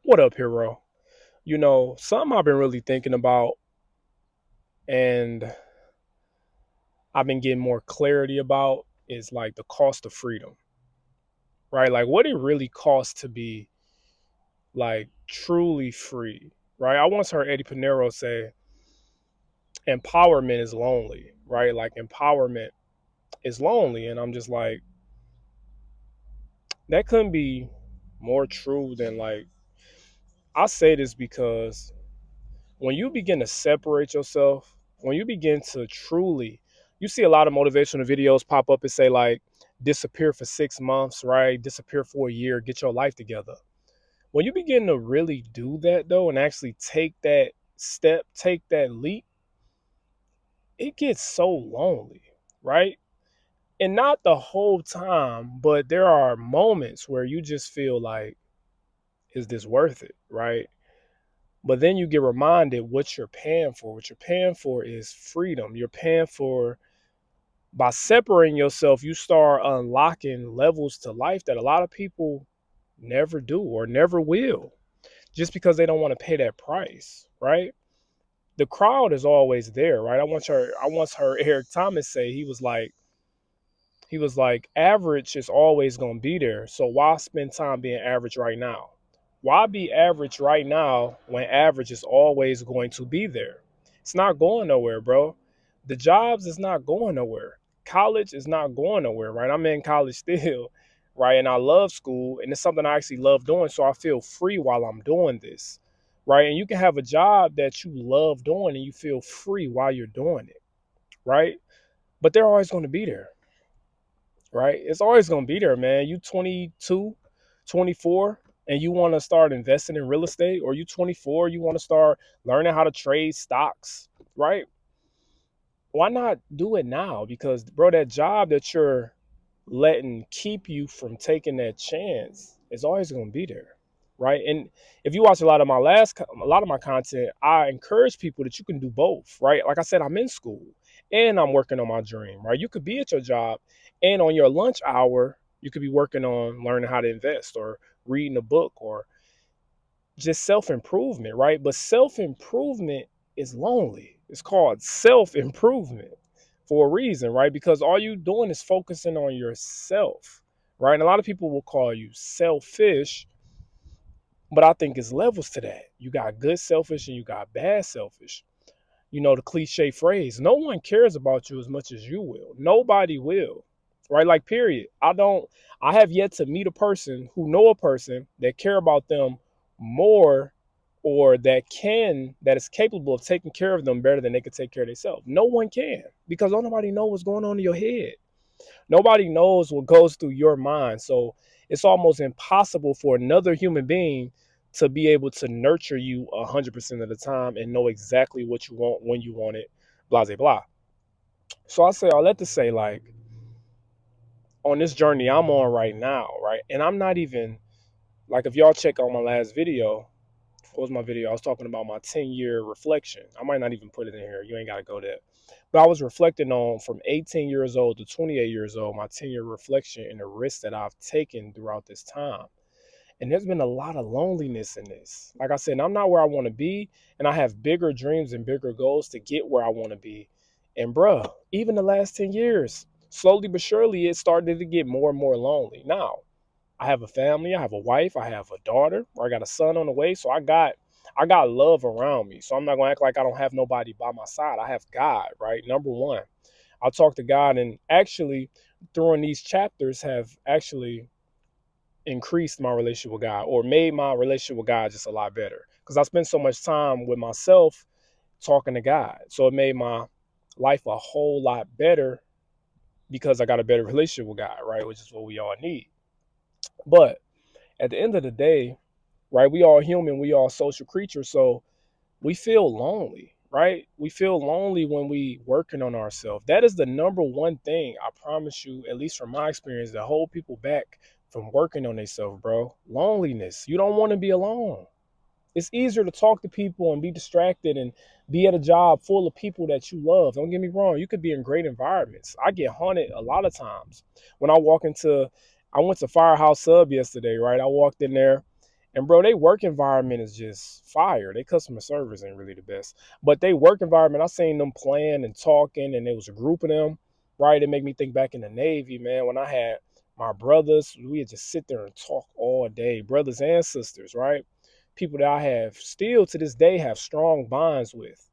What up, hero? Something I've been really thinking about and I've been getting more clarity about is like the cost of freedom, right? Like what it really costs to be like truly free, right? I once heard Eddie Pinero say empowerment is lonely, right? Like empowerment is lonely. And I'm just like, that couldn't be more true than like, I say this because when you begin to separate yourself, when you begin to truly, you see a lot of motivational videos pop up and say like, disappear for 6 months, right? Disappear for a year, get your life together. When you begin to really do that though, and actually take that step, take that leap, it gets so lonely, right? And not the whole time, but there are moments where you just feel like, is this worth it, right? But then you get reminded what you're paying for. What you're paying for is freedom. You're paying for, by separating yourself, you start unlocking levels to life that a lot of people never do or never will, just because they don't want to pay that price, right? The crowd is always there, right? I once heard Eric Thomas say he was like average is always going to be there. So why spend time being average right now? Why be average right now when average is always going to be there? It's not going nowhere, bro. The jobs is not going nowhere. College is not going nowhere, right? I'm in college still, right? And I love school and it's something I actually love doing. So I feel free while I'm doing this, right? And you can have a job that you love doing and you feel free while you're doing it, right? But they're always going to be there, right? It's always going to be there, man. You 22, 24, and you want to start investing in real estate, or you 24, you want to start learning how to trade stocks, right? Why not do it now? Because, bro, that job that you're letting keep you from taking that chance is always going to be there, right? And if you watch a lot of my content, I encourage people that you can do both, right? Like I said, I'm in school and I'm working on my dream, right? You could be at your job and on your lunch hour you could be working on learning how to invest or reading a book or just self-improvement, right? But self-improvement is lonely. It's called self-improvement for a reason, right? Because all you doing is focusing on yourself, right? And a lot of people will call you selfish, but I think it's levels to that. You got good selfish and you got bad selfish. You know, the cliche phrase, no one cares about you as much as you will. Nobody will, right? Like, period. I have yet to meet a person who know a person that care about them more, or that is capable of taking care of them better than they could take care of themselves. No one can, because don't nobody know what's going on in your head. Nobody knows what goes through your mind. So it's almost impossible for another human being to be able to nurture you 100% of the time and know exactly what you want when you want it, blah, blah, blah. So I say all that to say, like, on this journey I'm on right now, right? And I'm not even, like, if y'all check out my last video, what was my video? I was talking about my 10-year reflection. I might not even put it in here. You ain't got to go there. But I was reflecting on from 18 years old to 28 years old, my 10-year reflection and the risks that I've taken throughout this time. And there's been a lot of loneliness in this. Like I said, I'm not where I want to be, and I have bigger dreams and bigger goals to get where I want to be. And bruh, even the last 10 years, slowly but surely, it started to get more and more lonely. Now, I have a family, I have a wife, I have a daughter, or I got a son on the way. So I got love around me. So I'm not gonna act like I don't have nobody by my side. I have God, right? Number one. I talk to God, and actually during these chapters have actually increased my relationship with God, or made my relationship with God just a lot better. Because I spend so much time with myself talking to God. So it made my life a whole lot better because I got a better relationship with God, right? Which is what we all need. But at the end of the day, right, we all human, we all social creatures. So we feel lonely, right? We feel lonely when we working on ourselves. That is the number one thing, I promise you, at least from my experience, that hold people back from working on themselves, bro. Loneliness. You don't want to be alone. It's easier to talk to people and be distracted and be at a job full of people that you love. Don't get me wrong. You could be in great environments. I get haunted a lot of times when I went to Firehouse Sub yesterday, right? I walked in there And bro, they work environment is just fire. They customer service ain't really the best. But they work environment, I seen them playing and talking, and it was a group of them, right? It made me think back in the Navy, man, when I had my brothers, we would just sit there and talk all day, brothers and sisters, right? People that I have still to this day have strong bonds with.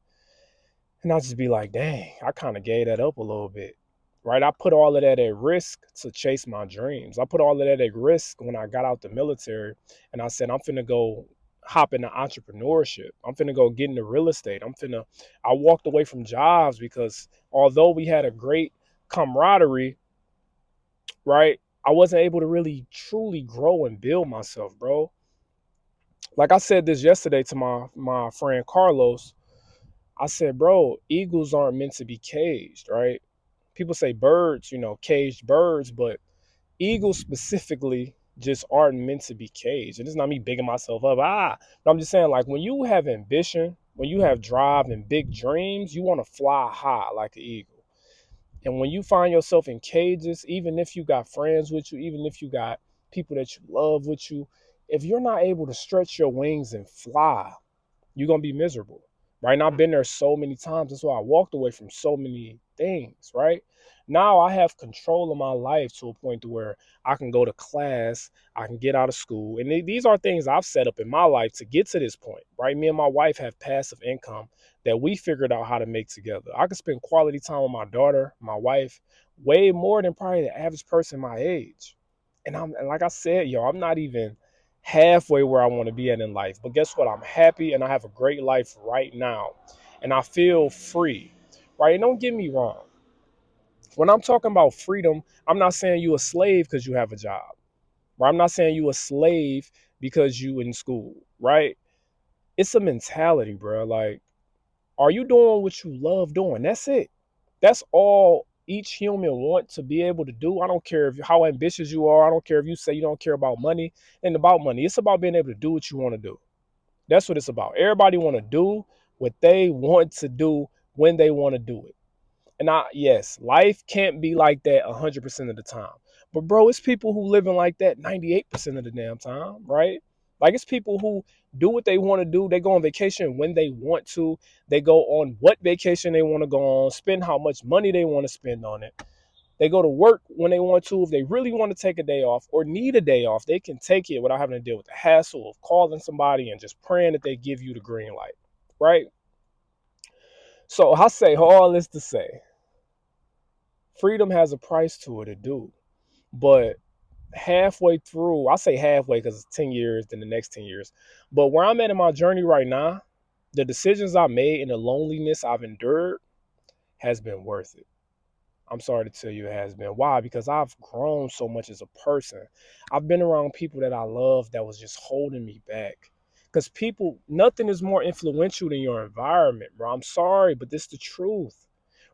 And I'll just be like, dang, I kind of gave that up a little bit. Right? I put all of that at risk to chase my dreams. I put all of that at risk when I got out the military and I said, I'm finna go hop into entrepreneurship. I'm finna go get into real estate. I walked away from jobs because although we had a great camaraderie, right? I wasn't able to really truly grow and build myself, bro. Like I said this yesterday to my friend Carlos. I said, bro, eagles aren't meant to be caged, right? People say birds, caged birds, but eagles specifically just aren't meant to be caged. And it's not me bigging myself up. But I'm just saying, like, when you have ambition, when you have drive and big dreams, you want to fly high like an eagle. And when you find yourself in cages, even if you got friends with you, even if you got people that you love with you, if you're not able to stretch your wings and fly, you're gonna be miserable, right? And I've been there so many times. That's why I walked away from so many things, right? Now I have control of my life to a point to where I can go to class, I can get out of school. And these are things I've set up in my life to get to this point, right? Me and my wife have passive income that we figured out how to make together. I can spend quality time with my daughter, my wife, way more than probably the average person my age. And like I said, yo, I'm not even halfway where I want to be at in life. But guess what? I'm happy and I have a great life right now. And I feel free. Right? And don't get me wrong. When I'm talking about freedom, I'm not saying you a slave because you have a job. Right? I'm not saying you a slave because you in school, right? It's a mentality, bro. Like, are you doing what you love doing? That's it. That's all each human want to be able to do. I don't care how ambitious you are. I don't care if you say you don't care about money and about money. It's about being able to do what you want to do. That's what it's about. Everybody want to do what they want to do when they want to do it. And yes, life can't be like that 100% of the time. But bro, it's people who living like that 98% of the damn time, right? Like it's people who do what they want to do. They go on vacation when they want to. They go on what vacation they want to go on, spend how much money they want to spend on it. They go to work when they want to. If they really want to take a day off or need a day off, they can take it without having to deal with the hassle of calling somebody and just praying that they give you the green light, right? So I say all this to say, freedom has a price to it, do. But halfway through, I say halfway because it's 10 years, then the next 10 years. But where I'm at in my journey right now, the decisions I made and the loneliness I've endured has been worth it. I'm sorry to tell you it has been. Why? Because I've grown so much as a person. I've been around people that I love that was just holding me back. Because people, nothing is more influential than your environment, bro. I'm sorry, but this is the truth,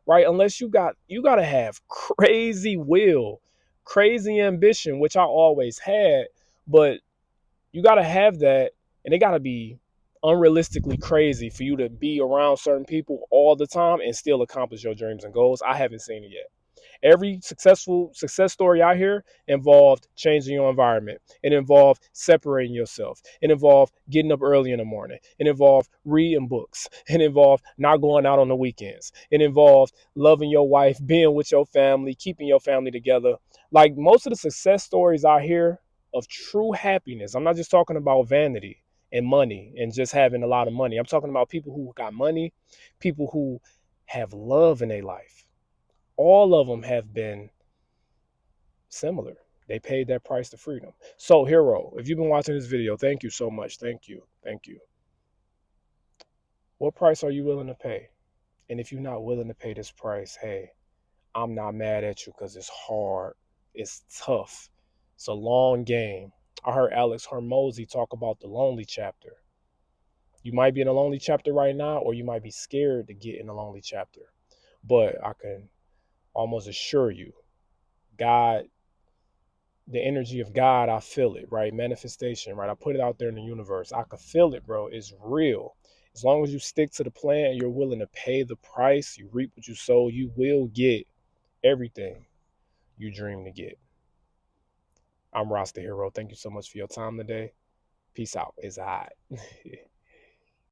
right? Unless you gotta have crazy will, crazy ambition, which I always had, but you gotta have that, and it gotta be unrealistically crazy for you to be around certain people all the time and still accomplish your dreams and goals. I haven't seen it yet. Every successful success story I hear involved changing your environment. It involved separating yourself. It involved getting up early in the morning. It involved reading books. It involved not going out on the weekends. It involved loving your wife, being with your family, keeping your family together. Like most of the success stories I hear of true happiness, I'm not just talking about vanity and money and just having a lot of money. I'm talking about people who got money, people who have love in their life. All of them have been similar. They paid that price to freedom. So, Hero, if you've been watching this video, thank you so much. Thank you. Thank you. What price are you willing to pay? And if you're not willing to pay this price, hey, I'm not mad at you because it's hard. It's tough. It's a long game. I heard Alex Hormozy talk about the lonely chapter. You might be in a lonely chapter right now, or you might be scared to get in a lonely chapter. But I can almost assure you, God, the energy of God, I feel it, right? Manifestation, right? I put it out there in the universe. I can feel it, bro. It's real. As long as you stick to the plan and you're willing to pay the price, you reap what you sow, you will get everything you dream to get. I'm Rasta Hero. Thank you so much for your time today. Peace out. It's hot.